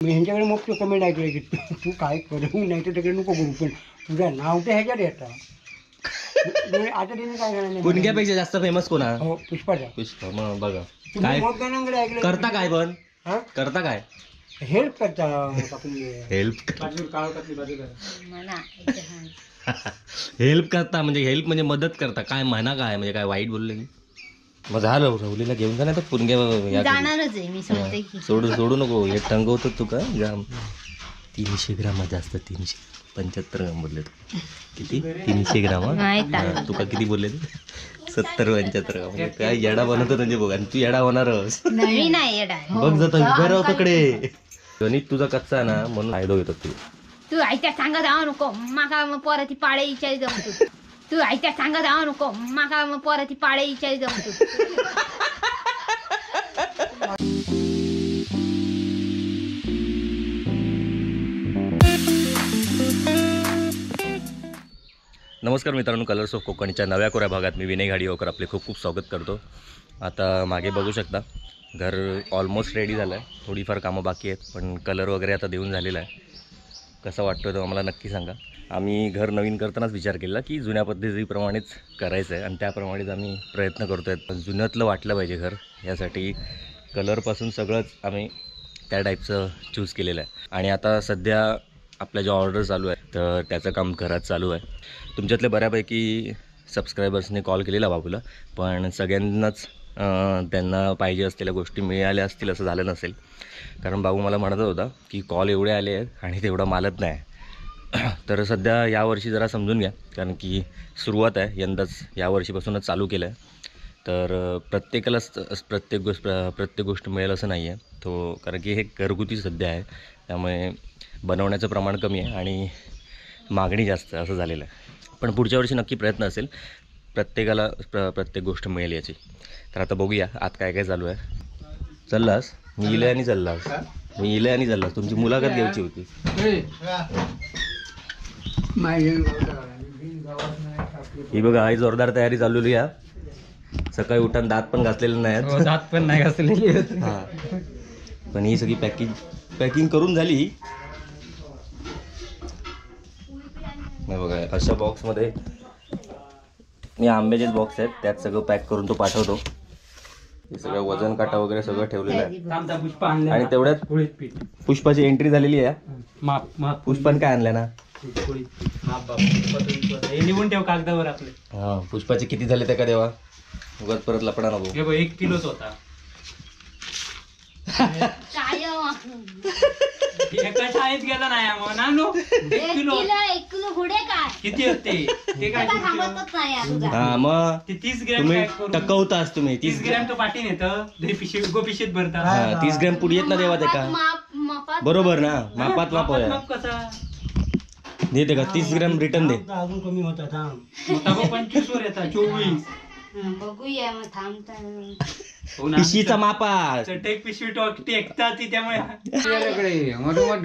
मी ह्यांच्याकडे मग तो कमेंट ऐकलं की तू काय करू नाही तर तिकडे नको करू पण तुझं नाव तर ह्याच्यात येतं. आता तिने काय करणार पुणग्यापेक्षा जास्त फेमस कोण आहे? हो पुष्पाचा. पुष्पा. मग बघा तुम्ही काय बहुत जणांकडे ऐकलं करता काय पण हा करता काय हेल्प करता आपण हेल्प म्हणा हेल्प करता म्हणजे हेल्प म्हणजे मदत करता काय म्हणा काय म्हणजे काय वाईट बोलले की मग झालं रवलीला घेऊन जा नाही तर पुणग्या या जाणारच आहे मी सांगते की सोडू नको हे टंगवतो तू का ग्राम 300 ग्राम जास्त 375 ग्राम बोलले तू किती 300 ग्राम माहित आहे. तुका किती बोलले तू 70-75 ग्राम म्हणजे काय येडा बनवतो म्हणजे बघ आणि तू येडा होणारच मी नाही येडा बघ जातो उभे राहतो कडे गणित तुझा कच्चा ना म्हणून फायदा घेतो तू तू आयत्या सांगत जाऊ नको माका मग पोराची पाळे इचारी जमतो तू आयत्या सांगत जाऊ नको माका मग पोराची पाळे इचारी जमतो नमस्कार मित्रांनो, कलर्स ऑफ कोकणच्या नव्या कोऱ्या भागात मी विनय घाडीवकर आपले खूप खूप स्वागत करतो. आता मागे बघू शकता घर ऑलमोस्ट रेडी झालं आहे. थोडीफार कामं बाकी आहेत पण कलर वगैरे आता देऊन झालेला आहे. कसा वाटतो तो आम्हाला नक्की सांगा. आम्ही घर नवीन करतानाच विचार केला की जुन्या पद्धतीप्रमाणेच करायचं आहे आणि त्याप्रमाणेच आम्ही प्रयत्न करतो आहे. जुन्यातलं वाटलं पाहिजे घर, यासाठी कलरपासून सगळंच आम्ही त्या टाईपचं चूज केलेलं आहे. आणि आता सध्या आपल्या ज्या ऑर्डर चालू आहे तर त्याचं काम घरात चालू आहे. तुमच्यातले बऱ्यापैकी सबस्क्रायबर्सने कॉल केलेला बाबूला, पण सगळ्यांनाच त्यांना पाहिजे असलेल्या गोष्टी मिळाल्या असतील असं झालं नसेल. कारण बाबू मला म्हणत होता की कॉल एवढे आले आहेत आणि तेवढा मालत नाही. तर सध्या यावर्षी जरा समजून घ्या, कारण की सुरुवात आहे यंदाच, यावर्षीपासूनच चालू केलं आहे. तर प्रत्येकालाच प्रत्येक गोष्ट मिळेल असं नाही आहे तो, कारण की हे घरगुती सध्या आहे त्यामुळे बनवण्याचं प्रमाण कमी आहे आणि मागणी जास्त असं झालेलं आहे. पण पुढच्या वर्षी नक्की प्रयत्न असेल प्रत्येकाला प्रत्येक गोष्ट मिळेल याची. तर आता बघूया आत काय काय चालू आहे. चाललास? मी इले आणि चाललास तुमची मुलाखत घ्यायची होती. ही बघा आई जोरदार तयारी चालवली आहे. सकाळी उठान दात पण घासलेले नाहीत. दात पण नाही घासलेली हां, पण ही सगळी पॅकिंग करून झाली. नाही बघा अशा बॉक्समध्ये मी आंब्याचेच बॉक्स आहेत त्यात सगळं पॅक करून तो पाठवतो. हे सगळं वजन काटा वगैरे सगळं ठेवलेलं आहे. पुष्पा आणले आणि तेवढ्यात पुष्पाची एंट्री झालेली आहे. पुष्पान काय आणलं ना? निवून ठेव कागदावर आपले. हां, पुष्पाचे किती झाले त्या का देवा, उगाच परत लपडा नको. 1 किलोच होता. काय एका शाळेत गेला नाही म्हणा नो. 1 किलो 1 किलो हुडे काय किती होते ते काय थांबतच नाही यार तुझा. हा मग ते 30 ग्रॅम तुम्ही पॅक करून टकवतास तुम्ही 30 ग्रॅम तो पाठी नेतं पिशवीत भरता. हा 30 ग्रॅम पुढे येत ना देवा ते का मापात बरोबर ना, मापात माप होय. मग कसा देते का 30 ग्रॅम रिटर्न दे. अजून कमी होता थांब. मोठा 25 वर येतात 24. बघूया मग थांबता. हो ना. पिशीचा मापा टेक पिशवी टेकतात ती त्यामुळे. बरोबर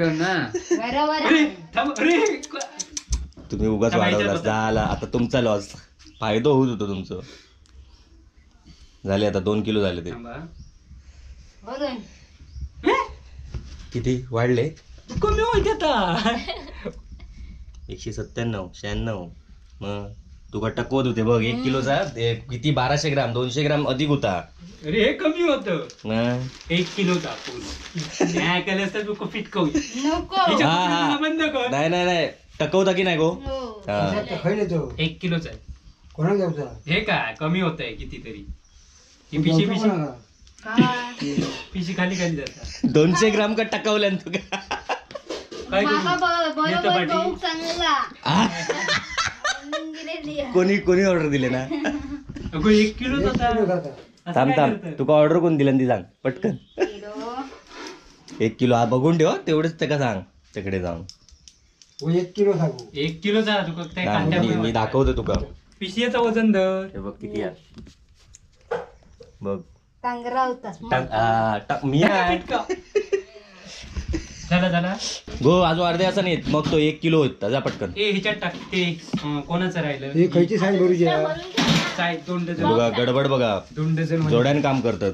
अरे थांब अरे तुम्ही उगाच वाढवलास. झाला आता तुमचा लॉस, फायदा होत होतो तुमचं. झाले आता 2 किलो झाले ते. थांबा. बघून किती वाढले? कमी होते आता. 197 96. मग तुका टकवत होते बघ 1 किलोचा किती 1200 ग्राम 200 ग्राम अधिक होता. अरे हे कमी होतं. हं. 1 किलोचा फुल नाही केलं असतं तू फिट करू. नको. हा हा बंद कर. नाही टकवता की नाही गो. हो. हा. खायला तो 1 किलोचा आहे. कोणा घ्यायचा हे काय कमी होत आहे कितीतरी. ही पिशी पिशी खाली जातात. 200 ग्राम का टकवल्यान तुका? काय करू? माका येतं बरोबर पाठी. भाऊ चांगला आ? म्हणून दिलेली आहे. कोणी ऑर्डर दिले ना? अगो 1 किलोच होता. असं थांब काय करतं? तुका ऑर्डर कोण दिलं ती सांग पटकन. किलो 1 किलो हा बघून ठेव तेवढंच त्याला सांग तिकडे जाऊन. 1 किलो सांगू. 1 किलोचा तुका काय मी कांड्यामुळे दाखवतो तुका. पिशीचं वजन धर. हे बघ किती आहे बघ. टांगरा होता. मी आहे. झाला गो अजून अर्धे असं नाही मग तो 1 किलो होता. जा पटकन. ए ह्याच्यात टाक ते कोणाचं राहिलं हे खायची सांग भरूची काय 2 डझन बघा गडबड बघा 2 डझन जोड्याने काम करतात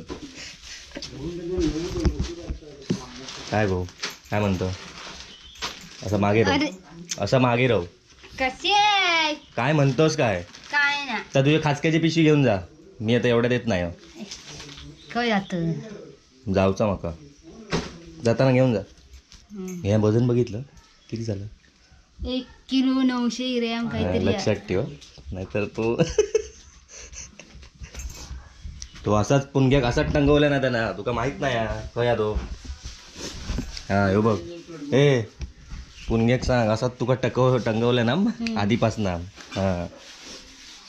काय भाऊ. काय म्हणतो असं मागे अरे राहू असं मागे राहू कशी आहे काय म्हणतोस काय काय ना तर तुझ्या खाचक्याची पिशवी घेऊन जा मी आता एवढ्या देत नाही हो. काय जात जाऊचा मका जाताना घेऊन जा हे वजन बघितलं किती झालं 1 किलो 900 ग्रॅम हा, काहीतरी आहे. लक्षात ठेव नाहीतर तो असाच पुणग्याक असाच टंगवला ना त्यांना तुका माहित नाही खया तो हा हो बघ ए पुणग्याक सांग असाच तुका टंगवलं ना आधीपासून हा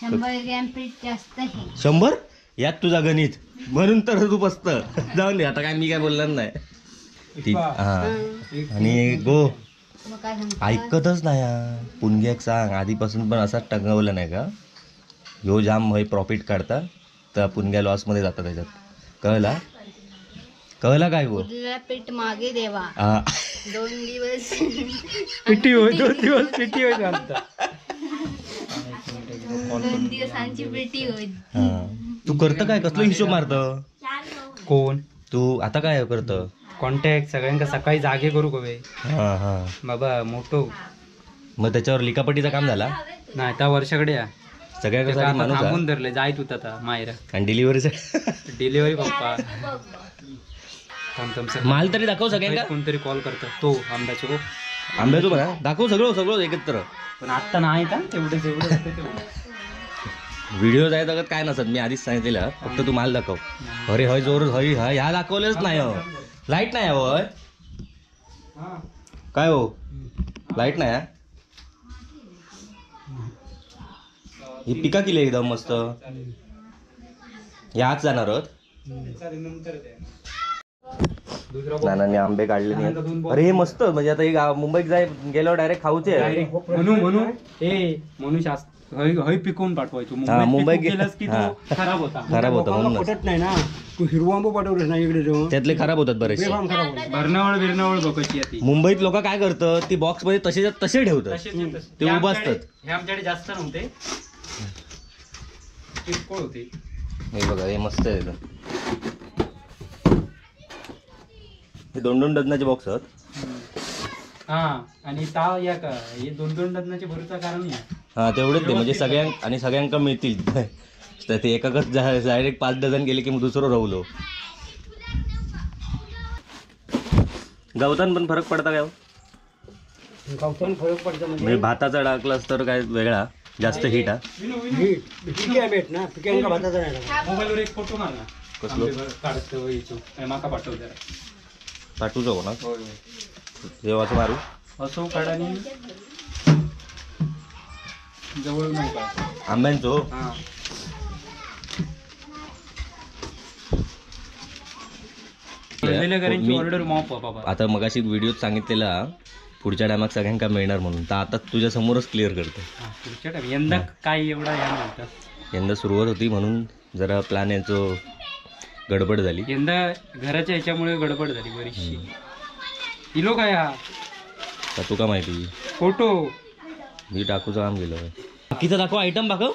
100 ग्रॅम पीठ जास्त आहे 100 यात तुझा गणित म्हणून तर तू बसत जाऊन दे आता काय मी काय बोलणार नाही ती हा आणि गो मग काय सांगतो ऐकतच नाही पुणग्याक सांग आधीपासून पण असाच टंगवलं नाही का ह्यो जाम हे प्रॉफिट काढता तर पुणग्या लॉसमध्ये जातात त्याच्यात कळला काय गो उरलेला पीठ मागे देवा हा 2 दिवस पिटी होय 2 दिवस पिटी होय आमचा 2 दिवसांची पेटी होईल हा. तू करतं काय कसलं हिशोब मारतं कोण तू आता काय करतं कॉन्टॅक्ट सगळ्यांका सकाळी जागे करू कवे हा हा बाबा मोठो मग त्याच्यावर लिकापटीचं काम झाला नाही त्या वर्षाकडे या सगळ्या माणूस हा? थांबून धरले जायत होता आता मायरा आणि डिलिव्हरीचं डिलिव्हरी पप्पा थांब सर माल तरी दाखव सगळ्यांका कोणतरी कॉल करतो तो आंब्याचो आंब्याचो बघा दाखव सगळं एकत्र पण आत्ता नाही का तेवढेच व्हिडिओ जायचं अगत काय नसत मी आधीच सांगितलेलं फक्त तू माल दाखव अरे हय जोर हय हय ह्या दाखवलेच नाही हो लाईट नाही हवं काय हो लाईट नाही ही पिका केली एकदम मस्त याच जाणार आहोत नानांनी आंबे काढले नाही अरे हे मस्त म्हणजे आता हे मुंबईत गेल्यावर डायरेक्ट खाऊचे म्हणून हय पिकवून पाठवायचो मुंबईत गेलास की हा. तो खराब होता खराब होतं म्हणूनच पटत नाही ना तू हिरवा आंबा पाठवलंस ना इकडे जाऊन त्यातले खराब होतात बरेचसे बेफाम खराब होतं. बिरणावळ बघ कशी आहे ती मुंबईत लोक काय करतात ती बॉक्स मध्ये तसे तसे ठेवतात ते उभं असतात हे आमच्याकडे जास्त नव्हते किरकोळ होते हे बघा हे मस्त आहे एकदम. हे 2-2 डझनाचे बॉक्स आहेत हा आणि ता या का हे 2-2 डझनाचे भरूचा कारण नाही हा तेवढेच ते म्हणजे सगळ्यांका मिळतील तर ते एकाकच डायरेक्ट 5 डझन गेले की मग दुसरं राहुलो गवतान पण फरक पडता काय हो? गावठाण फरक पडतो म्हणजे भाताचा टाकलास तर काय वेगळा जास्त हिट हा पिके भेट ना पिक्यांका भाताचा नाही लागत. मोबाईलवर एक फोटो मार ना कसलो काढतो यायचो आणि माका पाठव जरा पाठवू जाऊ ना होय जेव्हाच मारू असो काढानी जवळ नाही का आंब्यांचो हा घरांची ऑर्डर मॉप बाबा आता मगाशी व्हिडिओत सांगितलेला पुढच्या टायमात सगळ्यांका मिळणार म्हणून तर आता तुझ्या समोरच क्लिअर करतो पुढच्या टाइम यंदा काय एवढा या नव्हता यंदा सुरुवात होती म्हणून जरा प्लॅन याचं गडबड झाली यंदा घराच्या ह्याच्यामुळे गडबड झाली बरीचशी इलो काय हा तर तुका माहिती फोटो मी टाकूचं काम गेलं बाकीचं दाखव आयटम दाखव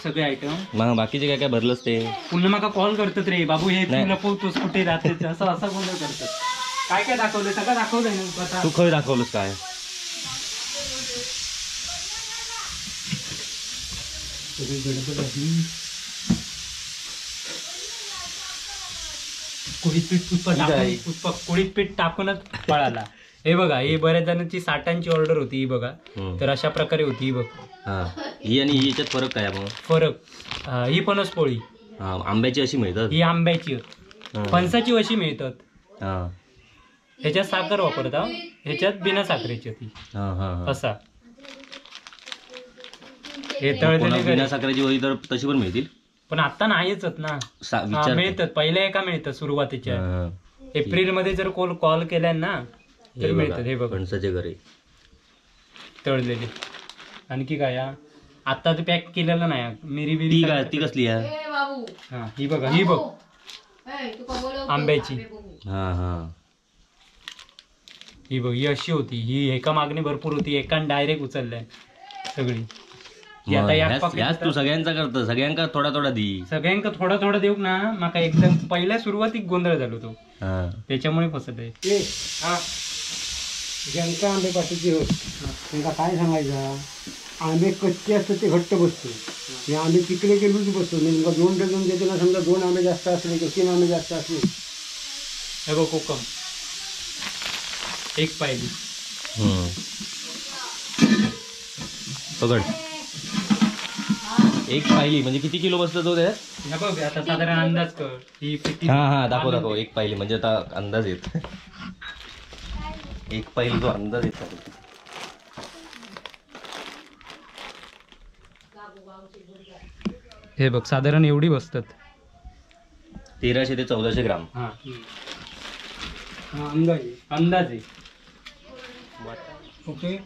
सगळे आयटम मग बाकीचे काय काय भरलंच ते पुन्हा माका कॉल करतात रे बाबू हे नाही. तू लपवतोस कुठे राहते असं असं गोंधळ करतात काय काय दाखवलं सगळं दाखवलंय ना आता तू खय दाखवलंस काय कुळीत पीठ पुष्पा ठीक आहे. टाकून पुष्पा कुळीत पीठ टाकूनच पळाला हे बघा ही बऱ्याच जणांची साठांची ऑर्डर होती ही बघा तर अशा प्रकारे होती ही बघ हा ही आणि ही याच्यात फरक काय मग फरक ही फणस पोळी हा आंब्याची अशी मिळतात ही आंब्याची होत फणसाची अशी मिळतात हा ह्याच्यात साखर वापरता ह्याच्यात बिना साखरेची होती हा हा हा. असा हे कोणा तळलेले बिना घरी. साखरेची होई तर तशी पण मिळतील पण आता नाहीच आहेत ना हा, विचार मिळतात पहिल्या एका मिळतात सुरुवातीच्या हा. एप्रिल मध्ये जर कॉल केल्या ना तर हे मिळतात हे बघा बघ फणसाचे घरे तळलेले आणखी काय हा? आता ते पॅक केलेलं नाही मिरी बिरी ती काय ती कसली आहे हा ही बघा ही बघ आंब्याची हा हा ही बघ ही अशी होती ही एका मागणी भरपूर होती एकान डायरेक्ट उचलल्या सगळी ही आता एक याच पाकिट तू सगळ्यांचा करतो सगळ्यांका थोडा थोडा दी सगळ्यांका थोडा थोडा देऊ ना माका एकदम पहिल्या सुरुवातीक गोंधळ झालो तो हा त्याच्यामुळे फसत आहे ए, हा ज्यांका आंबे पाठीची होत त्यांना काय सांगायचं, आंबे कच्चे असतात ते घट्ट बसतो आणि आंबे पिकले की लूज बसतो. म्हणजे तुमका 2 डझन देते ना, समजा 2 आंबे जास्त असले किंवा 3 आंबे जास्त असले, हे बघ कोकम एक पाहिली. पकड. एक पाहिली म्हणजे किती किलो बसतो तो त्यात? हे बघ आता साधारण अंदाज कर ही पिटी. हा दाखव एक पाहिली म्हणजे आता अंदाज येत. एक पाहिली तो अंदाज येत. हे बघ साधारण एवढी बसतात. 1300 ते 1400 ग्राम. हा हा अंदाजे. अंदाजे. ओके,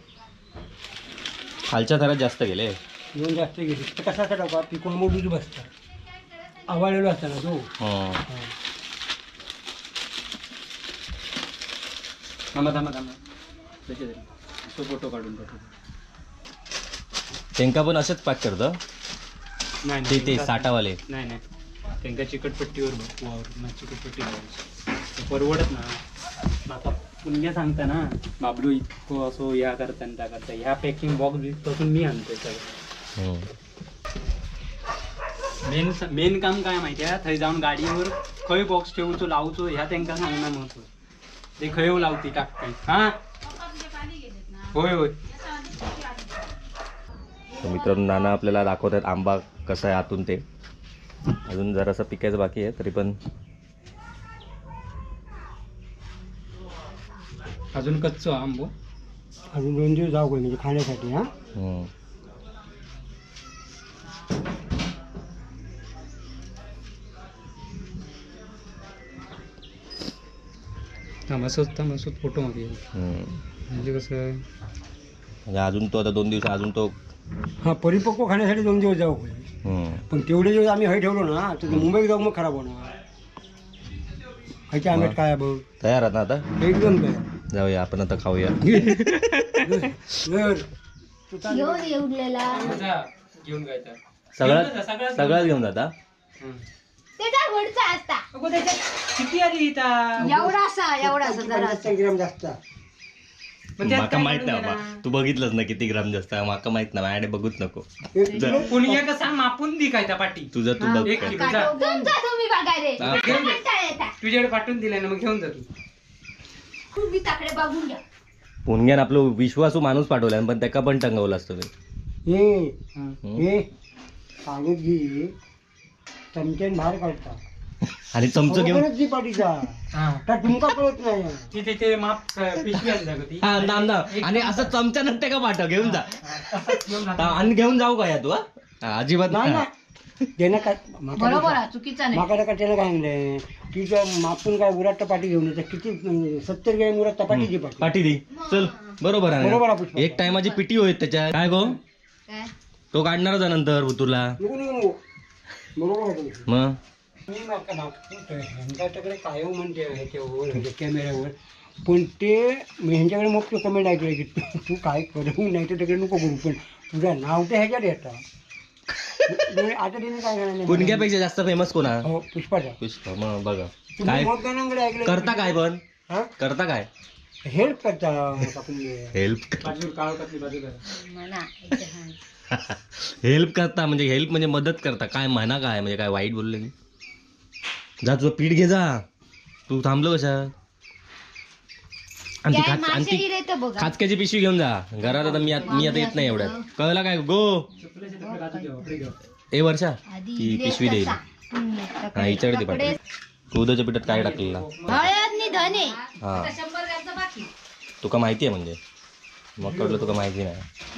खालच्या थरात जास्त गेले. 2 जास्त गेले तर कसा टाका पिकून मग लूज बसतात. आवाळलेलो असता ना तो. थांबा तो फोटो काढून टाकू. त्यांका पण असंच पॅक करतं नाही ते साठावाले. नाही त्यांच्या चिकटपट्टीवर बघ चिकटपट्टी लावायची परवडत ना. आता पुण्य सांगता ना बाबलू इतकं असो या करता त्या करता ह्या पॅकिंग बॉक्स पासून मी आणतोय सगळं. मेन काम काय माहिती आहे, थंय जाऊन गाडीवर खंय बॉक्स ठेवूचो लावचो ह्या त्यांना सांगणार महत्व. ते खंय लावती टाकते. हा होय. मित्रांनो नाना आपल्याला दाखवतात आंबा कसा आहे आतून. ते अजून जरासं पिकायचं बाकी आहे तरी पण अजून कच्चो आंबो अजून 2 दिवस जाऊ म्हणजे खाण्यासाठी. हा मसूद फोटो मध्ये म्हणजे कसं म्हणजे अजून तो आता 2 दिवस अजून तो हा परिपक्व खाण्यासाठी 2 दिवस जाऊ पण तेवढे दिवस आम्ही हय ठेवलो ना तर मुंबईत जाऊ मग खराब होणार. खायच्या आंब्यात काय बघ तयार आहे ना आता. एकदम तयार. जाऊया आपण आता खाऊया. घेऊन येऊलेला घेऊन जायचा सगळ्याच घेऊन जाता. त्याचा घडचा असता किती आली इथं एवढासा जरा 50 ग्रॅम जास्त. माका माहित नाही बाबा, तू बघितलंच ना किती ग्राम जास्त आहे. माका माहित नाही, माझ्याकडे बघूच नको. पुण्या कसा मापून दी काय त्या पाठी तुझं तू बघ. एक किलो जा. तुम्ही बघा रे तुझ्याकडे पाठवून दिलाय ना मग घेऊन जा तू. तुम्ही ताकडे बघून घ्या. पुणग्यान आपलं विश्वासू माणूस पाठवला पण त्याका पण टंगवलं असतं. हे कागद घे चमच्यान बाहेर काढता आणि चमचं घेऊन जी पाठीचा तुमका कळत नाही. तिथे माप पिशवी आणता का ती? हा नाम आणि असं चमचा नसते का पाठव घेऊन जा आणि घेऊन जाऊ का या तू? अजिबात नाही. त्यानं काय बरोबर आहे, चुकीचा नाही. माका का त्यानं काय म्हणलंय तिचं मापून काय उराट पाठी घेऊन येतं. किती 70 ग्रॅम उराट पाठीची पाठी दी चल. बरोबर बरोबर आहे. आहे. एक टायमाची पिटी होईल त्याच्या काय गो काय? तो काढणारच आहे नंतर उतरला बरोबर आहे. मग मी माका ह्यांच्याकडे काय म्हणते ह्याच्यावर कॅमेऱ्यावर पण ते मी ह्यांच्याकडे मग तो कमेंट ऐकलं की तू काय करू नाही तर तिकडे नको करू पण तुझं नाव तर ह्याच्यात येतं. आता तिने काय करणार पुणग्यापेक्षा जास्त फेमस कोणा? हो पुष्पाचा. पुष्पा. मग बघा काय मोठ्याकडे ऐकलं करता काय पण हा करता काय हेल्प करता हेल्प बाजू काळोखातली बाजू करा. म्हणा हेल्प करता म्हणजे हेल्प म्हणजे मदत करता काय म्हणा काय म्हणजे काय वाईट बोलले की जा तुझं पीठ घे जा. तू थांबलो कशा? आणि ती खाच आणि ती खाचक्याची पिशवी घेऊन जा घरात. आता मी आता येत नाही एवढ्यात. कळला काय गो ए वर्षा ती पिशवी देईल. हा हिच्याकडे ते पाठव. उद्याच्या पिठात काय टाकलेला? हळद नि धने. हा तुका माहिती आहे म्हणजे मग कळलं तुका माहिती नाही.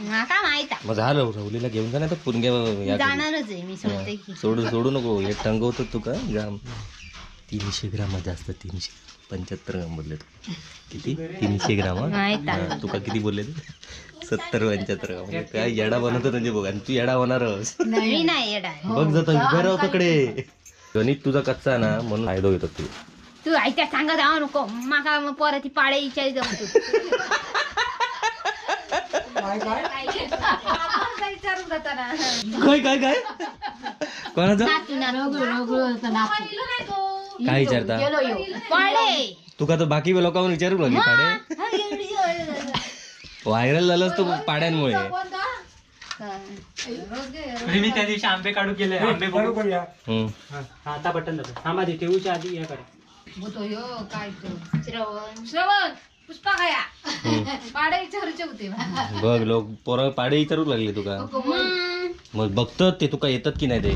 माका माहित आहे. मग झालं रवलीला घेऊन जा नाही तर पुणग्या जाणारच आहे मी सांगते की. सोडू नको. हे टंगवतो तुका ग्राम 300 ग्राम जास्त 375 ग्राम बोलले तू. किती 300 ग्राम? माहित आहे. तुका किती बोलले ते 70-75 ग्राम. म्हणजे काय येडा बनवतो म्हणजे बघ. आणि तू येडा होणारच. नवीन आहे येडा. बघ जातो उभे राहतो कडे. गणित तुझा कच्चा ना म्हणून फायदा घेतो तू. तू आयत्या सांगत आहो नको माका पोरा ती पाळे इचारी जमतो. विचारून जाताना काय काय काय कोणाचं काय विचारता? पाळे तुका तर बाकी लोकांना विचारू लागली पाडे. व्हायरल झालंस तू पाड्यांमुळे. म्हणजे मी त्या दिवशी आंबे काढू केले आंबे चालू बघू. करूया. हम्म. हा, आता बटन दाबा. थांबा ते ठेवूच्या आधी या करा. काय श्रवण पुष्पा खाया पाडे विचारूचे होते बघ लोक पोरं पाडे विचारू लागले तुका. मग बघतात ते तुका येतात की नाही ते.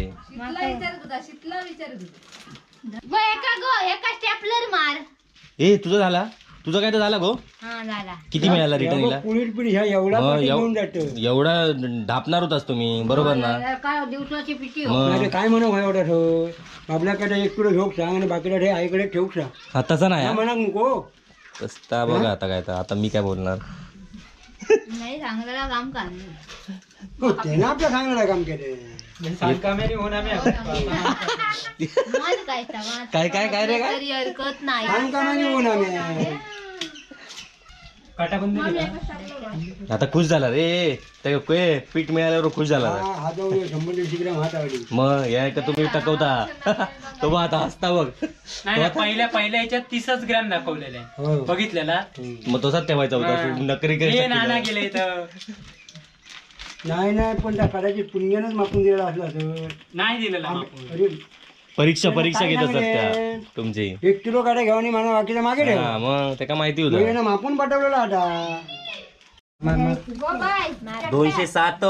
एका स्टेपलर मार. ए तुझं झाला तुझं काय तर झाला गो. हा झाला. किती मिळाला रिटर्नला. पुढील पिढी ह्या एवढा मग पाठी घेऊन जातो. एवढा ढापणार होतास तुम्ही बरोबर ना. काय दिवसाची पिटी मग काय म्हणू भाई एवढा ठेव आपल्याकडे एक किलो घेऊ सांग आणि बाकीला ठे आईकडे ठेवू सांग. हा तसा नाही काय हा. म्हणा नको. तसता बघा आता काय तर आता मी काय बोलणार. नाही सांगलेला काम का हो, त्यानं आपल्या सांगणार काम केले. कामेरी होऊन आम्ही काय काय काय रे काय तरी हरकत नाही. सांग का नाही होऊन आम्ही. काटाबंदी केला. आता खुश झाला रे. ते पीठ मिळाल्यावर खुश झाला. हा, हा जाऊ 100-150 ग्रॅम हात आवडी. मग या का तुम्ही टकवता तो बघ आता हसता बघ. नाही नाही, पहिल्या ह्याच्यात 30 ग्रॅम दाखवलेले आहे. हो. बघितलेला मग तसाच ठेवायचा होता तू नकरी हे नाना काही गेले इथं. नाही पण त्या कदाचित पुण्यानंच मापून दिलेला असला तर. नाही दिलेला आपण. अरे परीक्षा काय घेत असतात सांगले? त्या तुमची. 1 किलो काढा घेऊन आणि मला बाकीचा मागे ठेव. हा, मग ते का माहिती म्हणजे होतं. ना मापून पाठवलेला आता. 207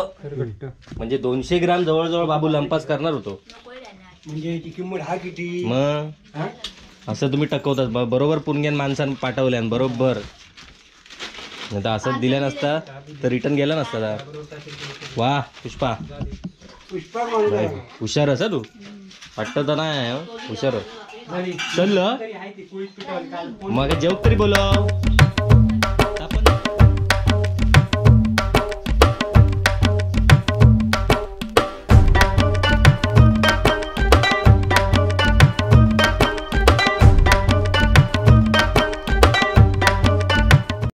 म्हणजे 200 ग्राम जवळजवळ बाबू लंपास करणार होतो. म्हणजे ती किंमत हा किती. मग हा? असं तुम्ही टकवतात बरोबर पुणग्यान माणसानं पाठवल्यान बरोबर. नाही तर असंच दिल्या नसता तर रिटर्न गेला नसता. वा पुष्पा पुष्पा म्हणलं. हुशार असा तू वाटत तर नाही हुशार. चल तरी आहे ती पोळीत पिठवली काल. मग जेव तरी बोलव.